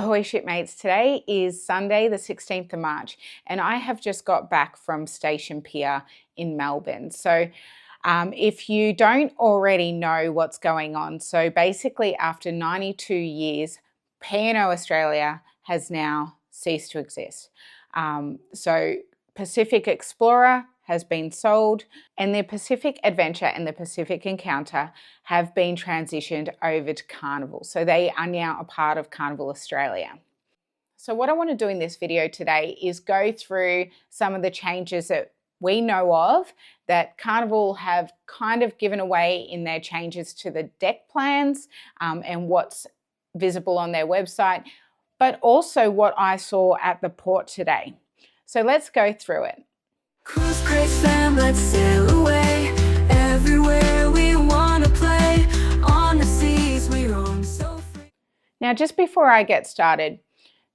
Ahoy shipmates, today is Sunday the 16th of March and I have just got back from Station Pier in Melbourne. So if you don't already know what's going on, so basically after 92 years, P&O Australia has now ceased to exist. So Pacific Explorer has been sold and the Pacific Adventure and the Pacific Encounter have been transitioned over to Carnival. So they are now a part of Carnival Australia. So what I want to do in this video today is go through some of the changes that we know of that Carnival have kind of given away in their changes to the deck plans and what's visible on their website, but also what I saw at the port today. So let's go through it. Cruise Crate fam, let's sail away. Everywhere we wanna play. On the seas we roam so free. Now, just before I get started,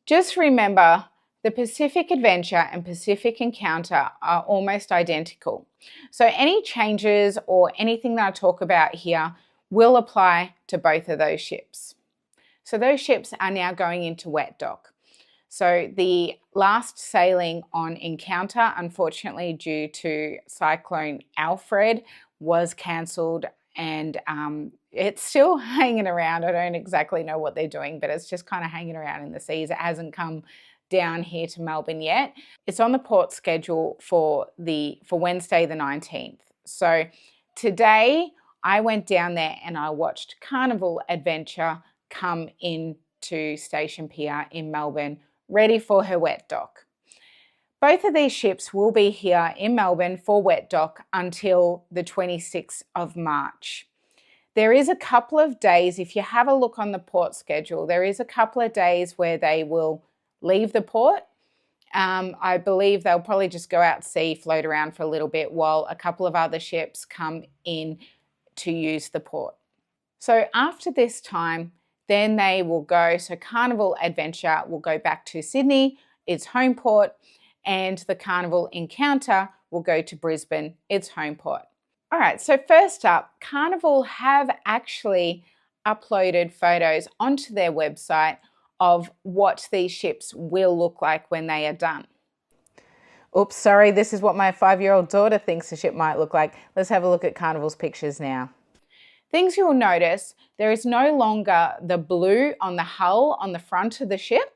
just remember the Pacific Adventure and Pacific Encounter are almost identical. So any changes or anything that I talk about here will apply to both of those ships. So those ships are now going into wet dock. So the last sailing on Encounter, unfortunately due to Cyclone Alfred, was cancelled and it's still hanging around. I don't exactly know what they're doing, but it's just kind of hanging around in the seas. It hasn't come down here to Melbourne yet. It's on the port schedule for Wednesday the 19th. So today I went down there and I watched Carnival Adventure come into Station Pier in Melbourne, ready for her wet dock. Both of these ships will be here in Melbourne for wet dock until the 26th of March. There is a couple of days, if you have a look on the port schedule, there is a couple of days where they will leave the port. I believe they'll probably just go out to sea, float around for a little bit while a couple of other ships come in to use the port. So after this time, then they will go, so Carnival Adventure will go back to Sydney, its home port, and the Carnival Encounter will go to Brisbane, its home port. All right, so first up, Carnival have actually uploaded photos onto their website of what these ships will look like when they are done. Oops, sorry, this is what my 5-year-old daughter thinks the ship might look like. Let's have a look at Carnival's pictures now. Things you'll notice, there is no longer the blue on the hull on the front of the ship.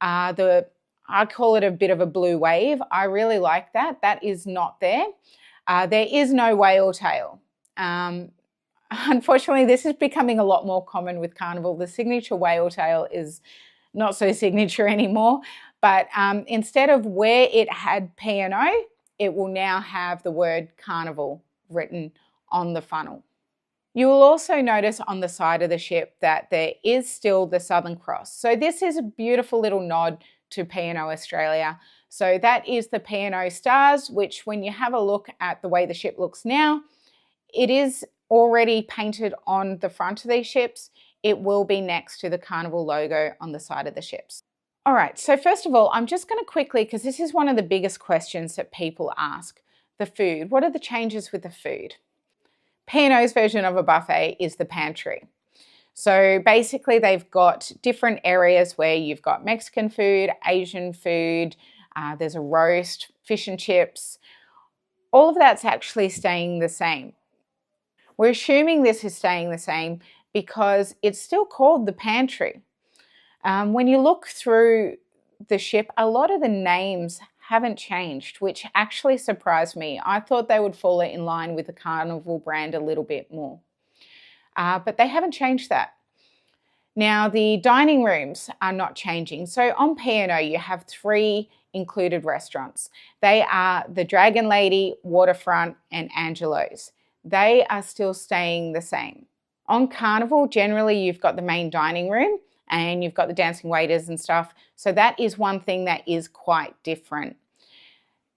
I call it a bit of a blue wave. I really like that. That is not there. There is no whale tail. Unfortunately, this is becoming a lot more common with Carnival. The signature whale tail is not so signature anymore, but instead of where it had P&O, it will now have the word Carnival written on the funnel. You will also notice on the side of the ship that there is still the Southern Cross. So this is a beautiful little nod to P&O Australia. So that is the P&O stars, which when you have a look at the way the ship looks now, it is already painted on the front of these ships. It will be next to the Carnival logo on the side of the ships. All right, so first of all, I'm just going to quickly, because this is one of the biggest questions that people ask, the food. What are the changes with the food? P&O's version of a buffet is the pantry. So basically they've got different areas where you've got Mexican food, Asian food, there's a roast, fish and chips. All of that's actually staying the same. We're assuming this is staying the same because it's still called the pantry. When you look through the ship, a lot of the names haven't changed, which actually surprised me. I thought they would fall in line with the Carnival brand a little bit more. But they haven't changed that. Now, the dining rooms are not changing. So on P&O, you have 3 included restaurants. They are the Dragon Lady, Waterfront, and Angelo's. They are still staying the same. On Carnival, generally, you've got the main dining room and you've got the dancing waiters and stuff. So that is one thing that is quite different.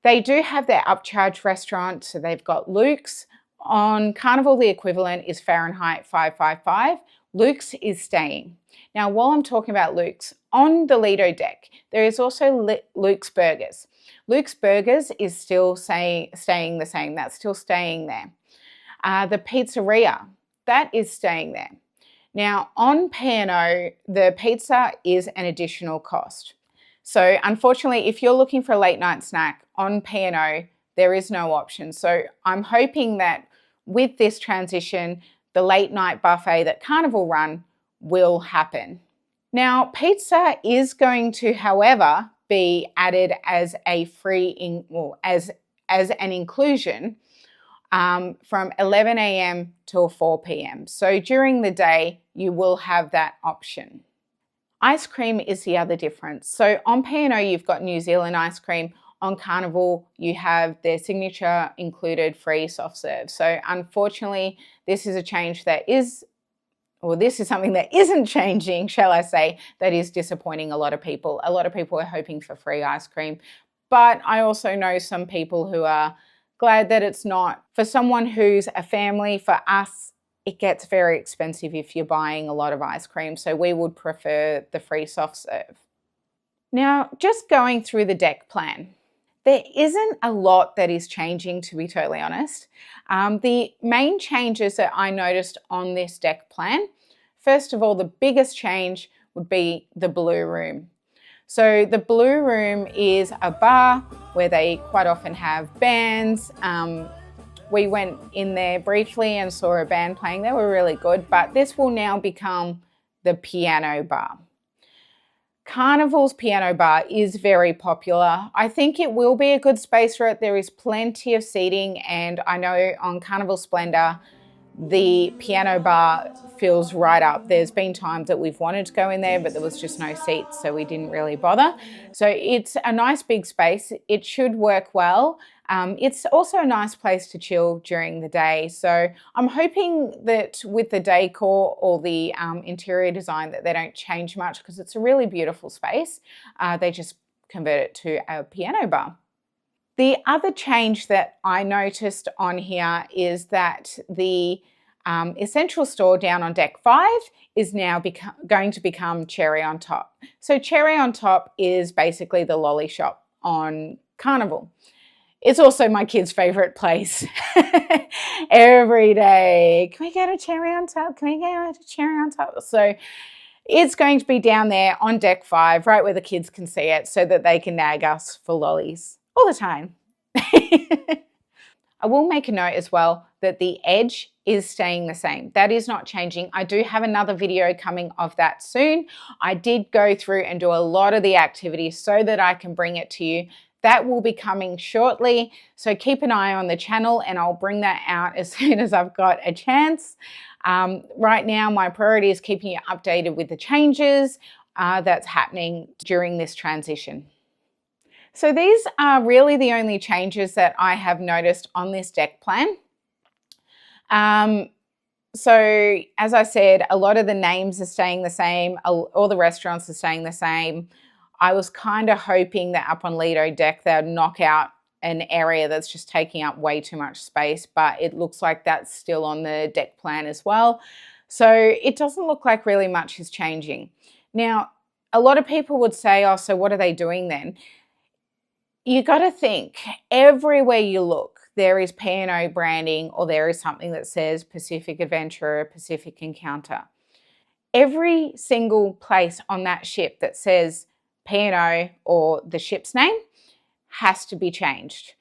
They do have their upcharge restaurant. So they've got Luke's. On Carnival, the equivalent is Fahrenheit 555. Luke's is staying. Now, while I'm talking about Luke's, on the Lido deck, there is also Luke's Burgers. Luke's Burgers is still staying the same. That's still staying there. The pizzeria, that is staying there. Now on P&O, the pizza is an additional cost. So unfortunately, if you're looking for a late night snack on P&O, there is no option. So I'm hoping that with this transition, the late night buffet that Carnival run will happen. Now, pizza is going to, however, be added as a as an inclusion from 11 a.m. till 4 p.m. So during the day, you will have that option. Ice cream is the other difference. So on P&O, you've got New Zealand ice cream. On Carnival, you have their signature included free soft serve. So unfortunately, this is a change that is, or this is something that isn't changing, shall I say, that is disappointing a lot of people. A lot of people are hoping for free ice cream, but I also know some people who are glad that it's not. For someone who's a family, for us, it gets very expensive if you're buying a lot of ice cream, so we would prefer the free soft serve. Now, just going through the deck plan, there isn't a lot that is changing, to be totally honest. The main changes that I noticed on this deck plan, first of all, the biggest change would be the blue room. So the blue room is a bar where they quite often have bands. We went in there briefly and saw a band playing. They were really good, but this will now become the piano bar. Carnival's piano bar is very popular. I think it will be a good space for it. There is plenty of seating, and I know on Carnival Splendor, the piano bar fills right up. There's been times that we've wanted to go in there, but there was just no seats, so we didn't really bother. So it's a nice big space. It should work well. It's also a nice place to chill during the day. So I'm hoping that with the decor or the interior design that they don't change much, because it's a really beautiful space. They just convert it to a piano bar. The other change that I noticed on here is that the essential store down on deck 5 is now going to become Cherry on Top. So Cherry on Top is basically the lolly shop on Carnival. It's also my kids' favorite place. Every day, can we get a cherry on top? Can we get a cherry on top? So it's going to be down there on deck 5, right where the kids can see it, so that they can nag us for lollies all the time. I will make a note as well that the edge is staying the same. That is not changing. I do have another video coming of that soon. I did go through and do a lot of the activities so that I can bring it to you. That will be coming shortly, so keep an eye on the channel and I'll bring that out as soon as I've got a chance. Right now, my priority is keeping you updated with the changes that's happening during this transition. So these are really the only changes that I have noticed on this deck plan. So as I said, a lot of the names are staying the same, all the restaurants are staying the same. I was kind of hoping that up on Lido deck they would knock out an area that's just taking up way too much space, but it looks like that's still on the deck plan as well. So it doesn't look like really much is changing. Now, a lot of people would say, oh, so what are they doing then? You got to think, everywhere you look, there is P&O branding or there is something that says Pacific Adventure, Pacific Encounter. Every single place on that ship that says P&O or the ship's name has to be changed.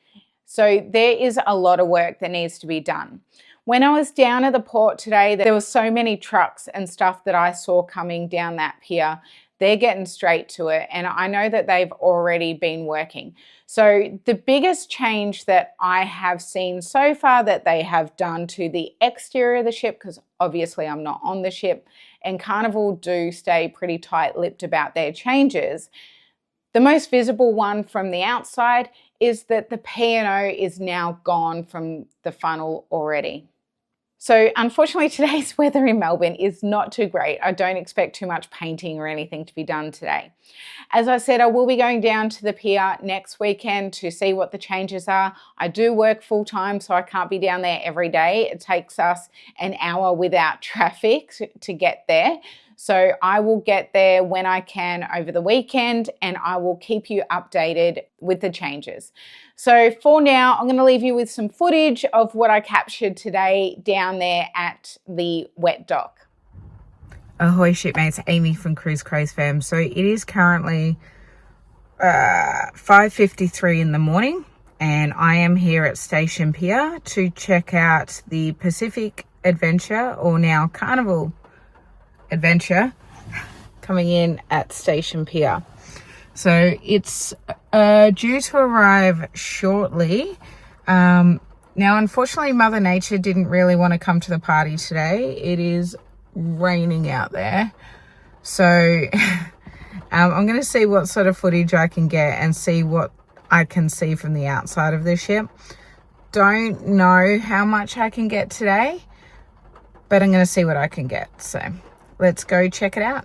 So there is a lot of work that needs to be done. When I was down at the port today, there were so many trucks and stuff that I saw coming down that pier. They're getting straight to it, and I know that they've already been working. So the biggest change that I have seen so far that they have done to the exterior of the ship, because obviously I'm not on the ship, and Carnival do stay pretty tight-lipped about their changes. The most visible one from the outside is that the P&O is now gone from the funnel already. So unfortunately, today's weather in Melbourne is not too great. I don't expect too much painting or anything to be done today. As I said, I will be going down to the pier next weekend to see what the changes are. I do work full time, so I can't be down there every day. It takes us an hour without traffic to get there. So I will get there when I can over the weekend, and I will keep you updated with the changes. So for now, I'm going to leave you with some footage of what I captured today down there at the wet dock. Ahoy shipmates, Amy from Cruise Craze Fam. So it is currently 5:53 in the morning and I am here at Station Pier to check out the Pacific Adventure, or now Carnival Adventure, coming in at Station Pier. So it's due to arrive shortly. Now unfortunately Mother Nature didn't really want to come to the party today. It is raining out there, so I'm going to see what sort of footage I can get and see what I can see from the outside of the ship. Don't know how much I can get today, but I'm going to see what I can get. So let's go check it out.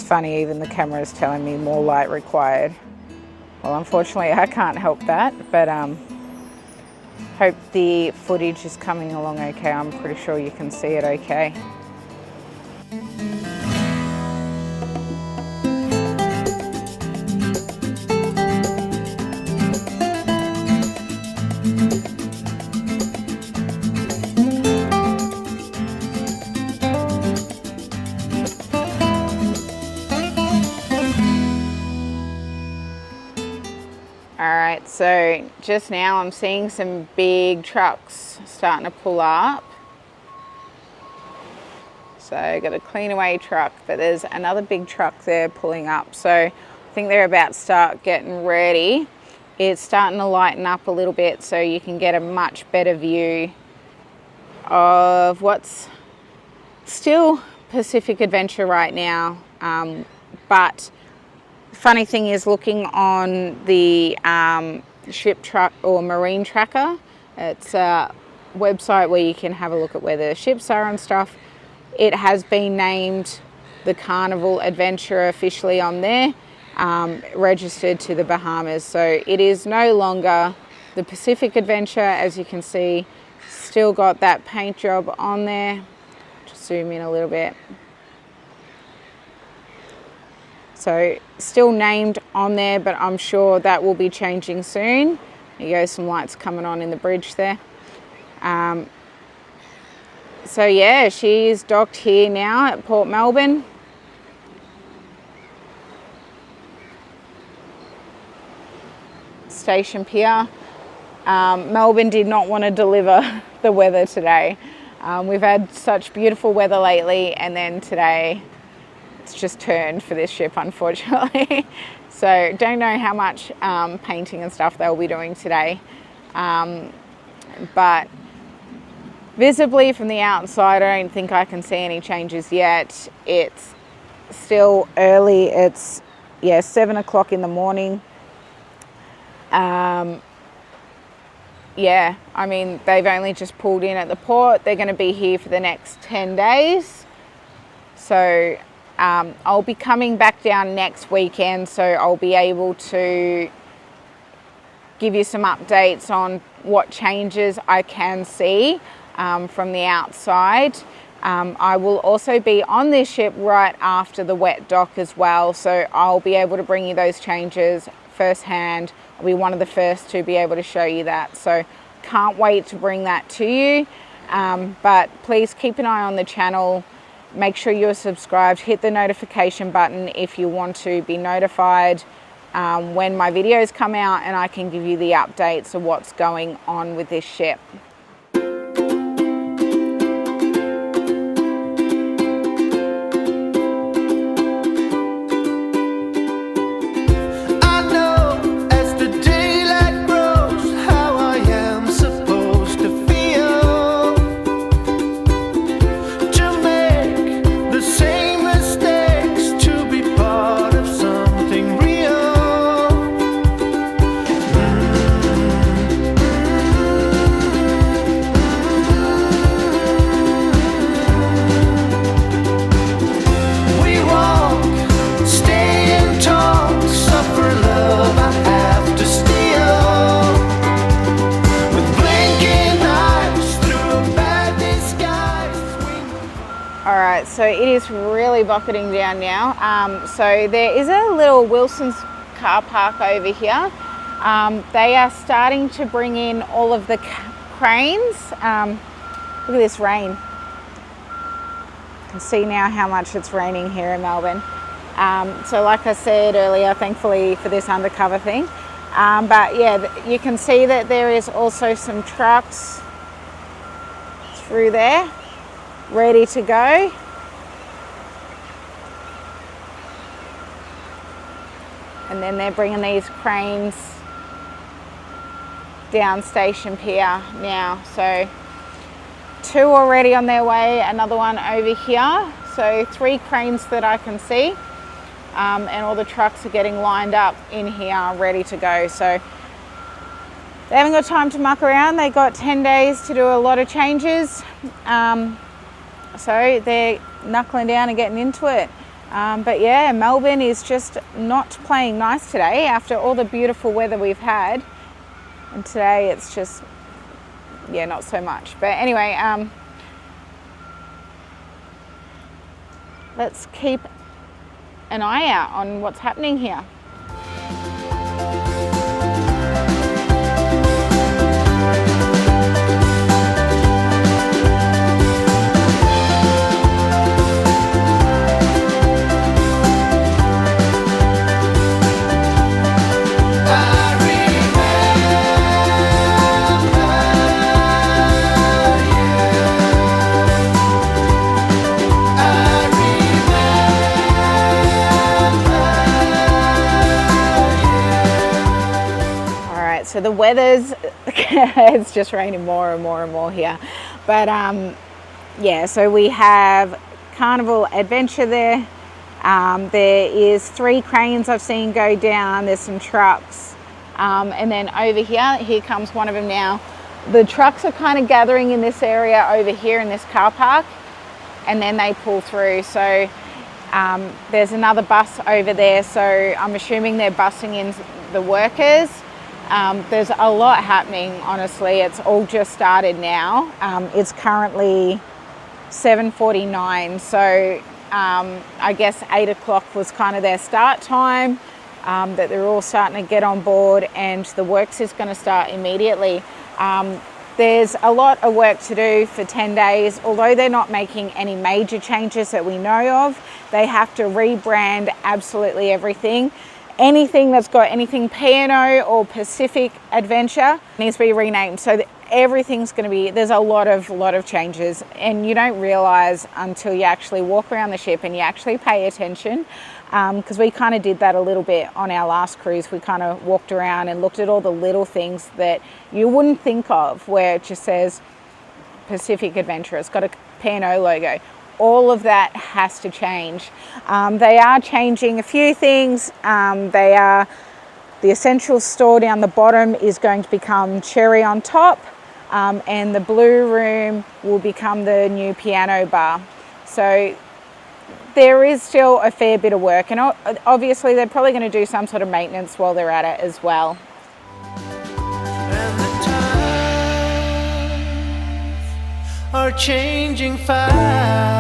Funny, even the camera is telling me more light required. Well, unfortunately I can't help that, but hope the footage is coming along okay. I'm pretty sure you can see it okay. Alright, so just now I'm seeing some big trucks starting to pull up. So I've got a clean away truck, but there's another big truck there pulling up. So I think they're about to start getting ready. It's starting to lighten up a little bit so you can get a much better view of what's still Pacific Adventure right now. But funny thing is, looking on the ship truck or marine tracker, it's a website where you can have a look at where the ships are and stuff. It has been named the Carnival Adventure officially on there, registered to the Bahamas. So it is no longer the Pacific Adventure. As you can see, still got that paint job on there. Just zoom in a little bit. So still named on there, but I'm sure that will be changing soon. There you go, some lights coming on in the bridge there. So yeah, she's docked here now at Port Melbourne. Station Pier. Melbourne did not want to deliver the weather today. We've had such beautiful weather lately, and then today it's just turned for this ship, unfortunately. So don't know how much painting and stuff they'll be doing today. But visibly from the outside, I don't think I can see any changes yet. It's still early. It's 7 o'clock in the morning. Yeah, I mean, they've only just pulled in at the port. They're going to be here for the next 10 days. So I'll be coming back down next weekend, so I'll be able to give you some updates on what changes I can see from the outside. I will also be on this ship right after the wet dock as well, so I'll be able to bring you those changes firsthand. I'll be one of the first to be able to show you that, so can't wait to bring that to you. But please keep an eye on the channel. Make sure you're subscribed, hit the notification button if you want to be notified when my videos come out, and I can give you the updates of what's going on with this ship. it is really bucketing down now. So there is a little Wilson's car park over here. They are starting to bring in all of the cranes. Look at this rain. You can see now how much it's raining here in Melbourne. So like I said earlier, thankfully for this undercover thing. But yeah, you can see that there is also some trucks through there, ready to go. And then they're bringing these cranes down Station Pier now. So 2 already on their way, another one over here. So 3 cranes that I can see. And all the trucks are getting lined up in here, ready to go. So they haven't got time to muck around. They got 10 days to do a lot of changes. So they're knuckling down and getting into it. But yeah, Melbourne is just not playing nice today after all the beautiful weather we've had. And today it's just, yeah, not so much. But anyway, let's keep an eye out on what's happening here. So the weather's, it's just raining more and more and more here. But yeah, so we have Carnival Adventure there. There is 3 cranes I've seen go down. There's some trucks. And then over here comes one of them now. The trucks are kind of gathering in this area over here in this car park, and then they pull through. So there's another bus over there. So I'm assuming they're bussing in the workers. There's a lot happening, honestly. It's all just started now. It's currently 7:49, so I guess 8 o'clock was kind of their start time, that they're all starting to get on board, and the works is going to start immediately. There's a lot of work to do for 10 days. Although they're not making any major changes that we know of, they have to rebrand absolutely everything. Anything that's got anything P&O or Pacific Adventure needs to be renamed. So everything's going to be, there's a lot of changes, and you don't realize until you actually walk around the ship and you actually pay attention, because we kind of did that a little bit on our last cruise. We kind of walked around and looked at all the little things that you wouldn't think of, where it just says Pacific Adventure. It's got a P&O logo. All of that has to change. They are changing a few things. The essentials store down the bottom is going to become cherry on top, and the blue room will become the new piano bar. So there is still a fair bit of work, and obviously they're probably going to do some sort of maintenance while they're at it as well. Are changing fast.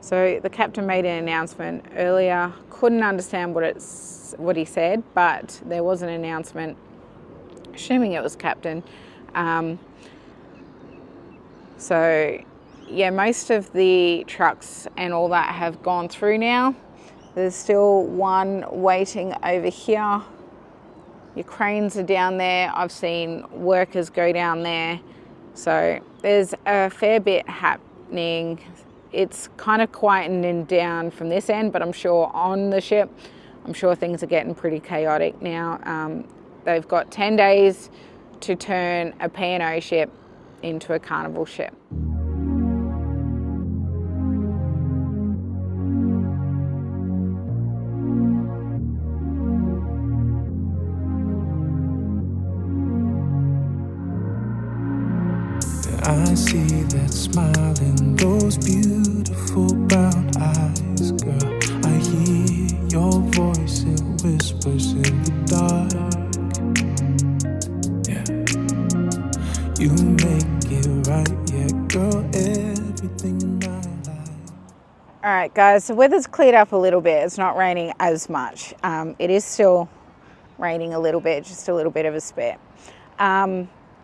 So the captain made an announcement earlier. Couldn't understand what he said, but there was an announcement, assuming it was captain. So yeah, most of the trucks and all that have gone through now. There's still one waiting over here. Your cranes are down there. I've seen workers go down there. So there's a fair bit happening. It's kind of quietening down from this end, but I'm sure on the ship, I'm sure things are getting pretty chaotic now. they've got 10 days to turn a P&O ship into a Carnival ship. I see that smile in those beautiful brown eyes, girl. I hear your voice, it whispers in the dark. Yeah, you make it right, yeah, girl, everything in my life. All right, guys, the weather's cleared up a little bit. It's not raining as much. It is still raining a little bit, just a little bit of a spit.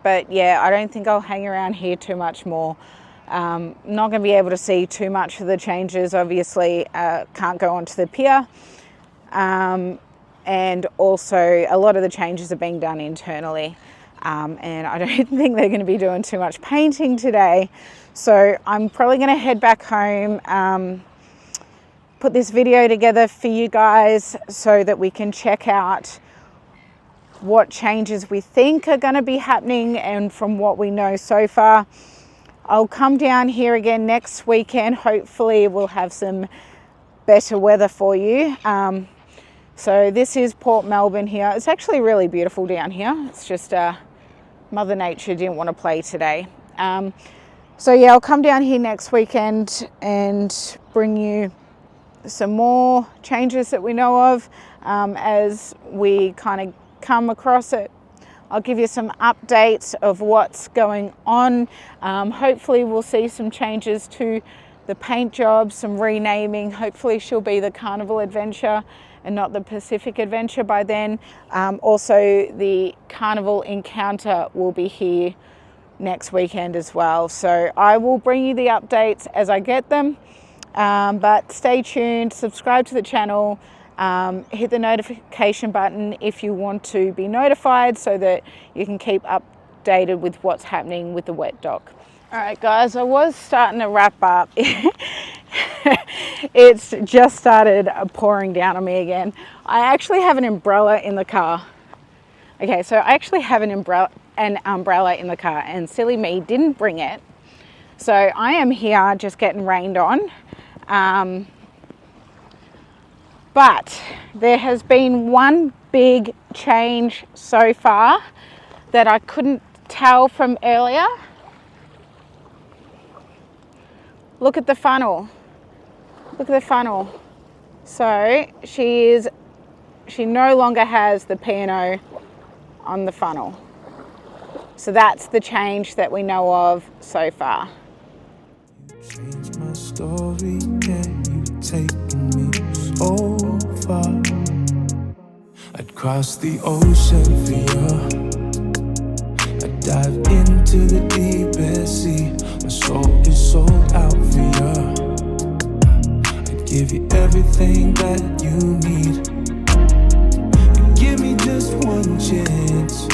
But yeah, I don't think I'll hang around here too much more. Not going to be able to see too much of the changes. Obviously, can't go onto the pier. And also, a lot of the changes are being done internally. And I don't think they're going to be doing too much painting today. So I'm probably going to head back home, put this video together for you guys so that we can check out what changes we think are going to be happening, and from what we know so far. I'll come down here again next weekend. Hopefully we'll have some better weather for you. So this is Port Melbourne here. It's actually really beautiful down here. It's just Mother Nature didn't want to play today. So yeah, I'll come down here next weekend and bring you some more changes that we know of as we kind of come across it. I'll give you some updates of what's going on. Hopefully we'll see some changes to the paint job, some renaming. Hopefully she'll be the Carnival Adventure and not the Pacific Adventure by then. Also, the Carnival Encounter will be here next weekend as well. So I will bring you the updates as I get them. But stay tuned, subscribe to the channel. Hit the notification button if you want to be notified so that you can keep updated with what's happening with the wet dock. All right, guys, I was starting to wrap up. It's just started pouring down on me again. I actually have an umbrella in the car. Okay, so I actually have an umbrella in the car, and silly me didn't bring it. So I am here just getting rained on. But there has been one big change so far that I couldn't tell from earlier. Look at the funnel. Look at the funnel. So she no longer has the P&O on the funnel. So that's the change that we know of so far. Change my story, can you take me so far? I'd cross the ocean for you. I'd dive into the deepest sea. My soul is sold out for you. I'd give you everything that you need. And give me just one chance.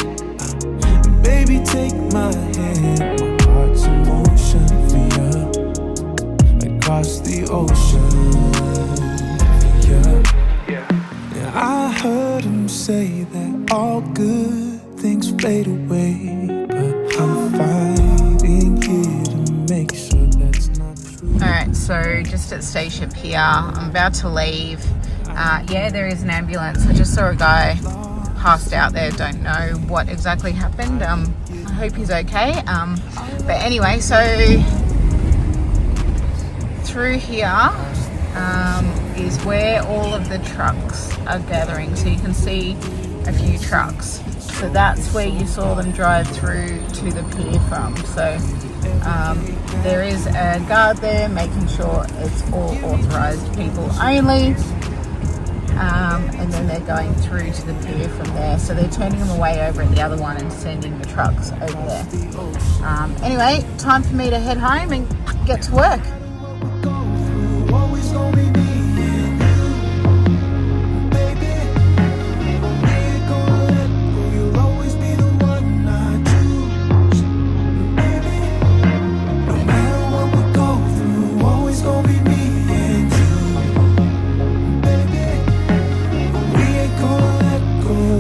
Baby, take my hand. My heart's in motion for you. I'd cross the ocean. Yeah, I heard him say that all good things fade away, but I'm fighting here to make sure that's not true. All right, so just at Station Pier, I'm about to leave. Yeah, there is an ambulance. I just saw a guy passed out there. Don't know what exactly happened. I hope he's okay. But anyway, so through here is where all of the trucks are gathering. So you can see a few trucks. So that's where you saw them drive through to the pier from. So there is a guard there making sure it's all authorised people only. And then they're going through to the pier from there. So they're turning them away over at the other one and sending the trucks over there. Anyway, time for me to head home and get to work.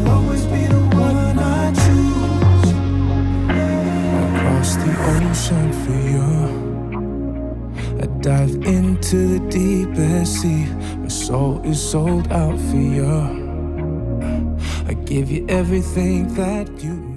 Always be the one. ocean for you. I dive into the deepest sea. My soul is sold out for you. I give you everything that you need.